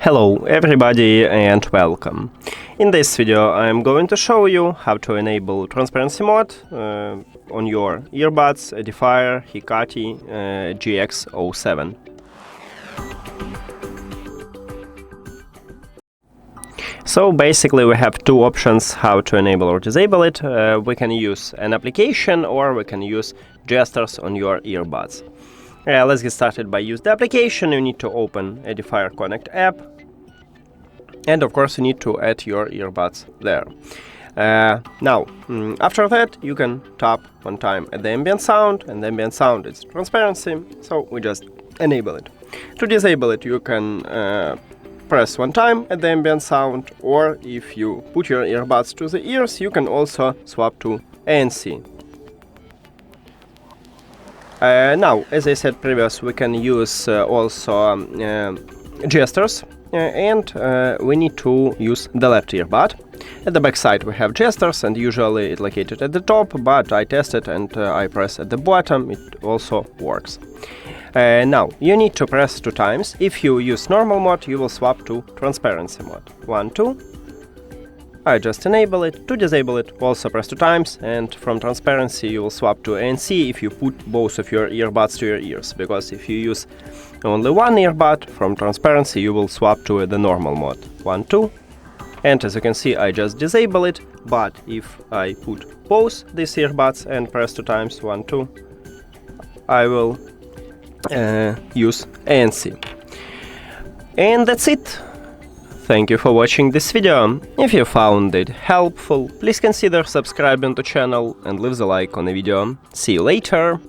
Hello everybody and welcome. In this video I'm going to show you how to enable transparency mode on your earbuds EDIFIER HECATE GX07. So basically we have two options how to enable or disable it. We can use an application or we can use gestures on your earbuds. Let's get started by use the application. You need to open EDIFIER CONNECT app. And of course you need to add your earbuds there. Now, after that you can tap one time at the ambient sound, and the ambient sound is transparency, so we just enable it. To disable it you can press one time at the ambient sound, or if you put your earbuds to the ears you can also swap to ANC. Now, as I said previous, we can use also gestures, and we need to use the left earbud. At the back side we have gestures, and usually it's located at the top, but I tested and I press at the bottom, it also works. Now, you need to press two times. If you use normal mode, you will swap to transparency mode. 1, 2. I just enable it. To disable it, also press two times, and from transparency you will swap to ANC if you put both of your earbuds to your ears, because if you use only one earbud, from transparency you will swap to the normal mode. 1, 2. And as you can see, I just disable it, but if I put both these earbuds and press two times, 1, 2, I will use ANC. And that's it. Thank you for watching this video. If you found it helpful, please consider subscribing to the channel and leave the like on the video. See you later!